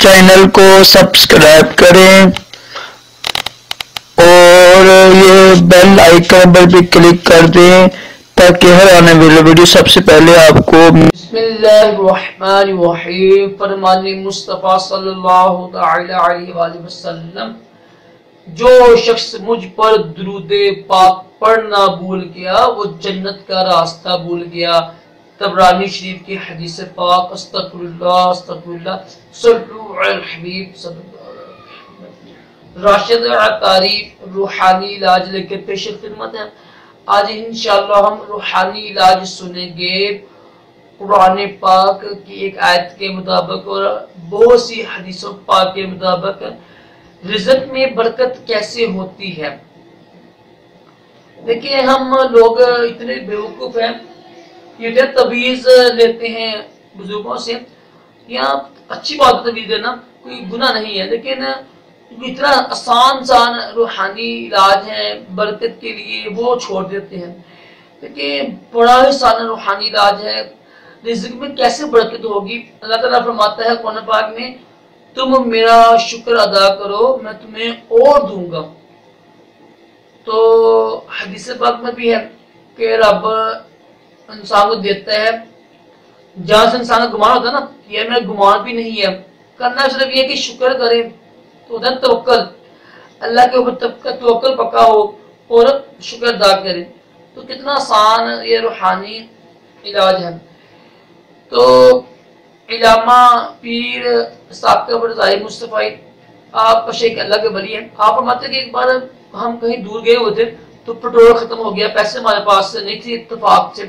Channel کو subscribe کریں اور یہ بیل آئیکن پر بھی کلک کر دیں تاکہ ہر آنے والی ویڈیو سب سے پہلے آپ کو بسم اللہ الرحمن الرحیم۔ فرمان مصطفیٰ صلی اللہ تعالی علیہ وآلہ وسلم، جو شخص مجھ پر درود پاک پڑھنا بھول گیا وہ جنت کا راستہ بھول گیا۔ طبرانی شریف کی حدیث پاک۔ استغفر اللہ صلو علی الحبیب صلی اللہ علیہ وسلم۔ راشد عطاری روحانی علاج لے کے پیش خدمت ہے۔ آج انشاءاللہ ہم روحانی علاج سنیں گے قرآن پاک کی ایک آیت کے مطابق اور بہت سی حدیثوں پاک کے مطابق رزق میں برکت کیسے ہوتی ہے۔ دیکھیں ہم لوگ اتنے بیوقوف ہیں کہ تویز لیتے ہیں بزرگوں سے، یہاں اچھی بات تویز دینا کوئی گناہ نہیں ہے، لیکن اتنا آسان روحانی علاج ہے برکت کے لیے وہ چھوڑ دیتے ہیں۔ لیکن بڑا ہی آسان روحانی علاج ہے، رزق میں کیسے برکت ہوگی۔ اللہ تعالیٰ فرماتا ہے قرآن پاک میں، تم میرا شکر ادا کرو میں تمہیں اور دوں گا۔ تو حدیث پاک میں بھی ہے کہ رب انسان کو دیتا ہے، جہاں سے انسان کو گمان ہوتا ہے نا، یہ میرا گمان بھی نہیں ہے، کرنا صرف یہ کہ شکر کرے، تو ہوتا ہے توکل، اللہ کے اوپر توکل پکا ہو اور شکر ادا کرے، تو کتنا آسان یہ روحانی علاج ہے۔ تو علامہ پیر ثاقب رضائی مصطفی آپ کا شیخ اللہ کے ولی ہیں، آپ فرماتے ہیں کہ ایک بار ہم کہیں دور گئے ہوئے تھے تو پیٹرول ختم ہو گیا، پیسے ہمارے پاس نہیں تھے اتفاق سے،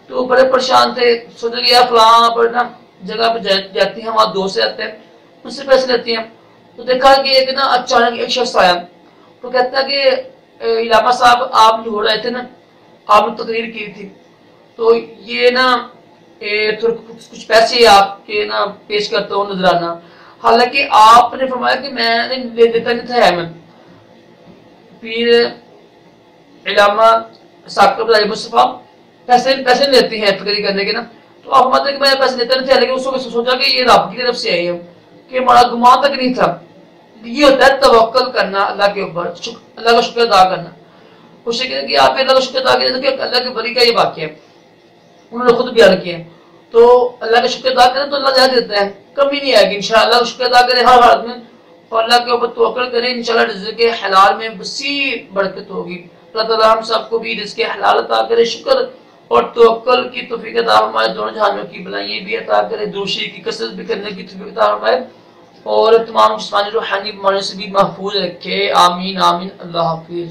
تو بڑے پریشان تھے، سوچے کہ فلاں پر نا جگہ پہ جاتے ہیں، وہاں دوست رہتے ہیں، ان سے پیسے لیتے ہیں۔ تو دیکھا کہ ایک نا اچانک ایک شخص آیا، تو کہتا ہے کہ علامہ صاحب آپ جو ہو رہے تھے نا، آپ نے تقریر کی تھی، تو یہ نا کچھ پیسے آپ کے نا پیش کرتا ہوں نظرانہ، حالانکہ آپ نے فرمایا کہ میں نے دیتا نہیں تھا۔ میں پھر علامہ ثاقب رضائی مصطفیٰ پیسے لیتے ہیں تقریر کرنے کے نا، تو آپ فرماتے ہیں کہ میں پیسے لیتا نہیں تھا، لیکن اس وقت سوچا کہ یہ رب کی طرف سے آئی ہے، کہ ہمارا گمان تک نہیں تھا۔ یہ ہوتا ہے توکل کرنا اللہ کے اوپر، اللہ کا شکر ادا کرنا۔ خوشی کہ آپ اللہ کا شکر ادا کریں، کہ اللہ کے ولی کا یہ واقعہ ہے، انہوں نے خود بیان کیا ہے، تو اللہ کا شکر ادا کریں تو اللہ زیادہ دیتا ہے، کمی نہیں آئے گی انشاءاللہ۔ اللہ کا شکر ادا کریں ہر حالت میں اور اللہ کے اوپر توکل کریں، انشاءاللہ رزق حلال میں وسیع برکت ہوگی۔ اللہ تعالیٰ ہم سب کو بھی رزق حلال عطا کرے، شکر اور توکل کی توفیق عطا فرمائے، دونوں جہانوں کی بلائیں بھی عطا کرے، دوشی کی کثرت بھی کرنے کی توفیق عطا فرمائے اور تمام جسمانی روحانی بیماریوں سے بھی محفوظ رکھے۔ آمین آمین۔ اللہ حافظ۔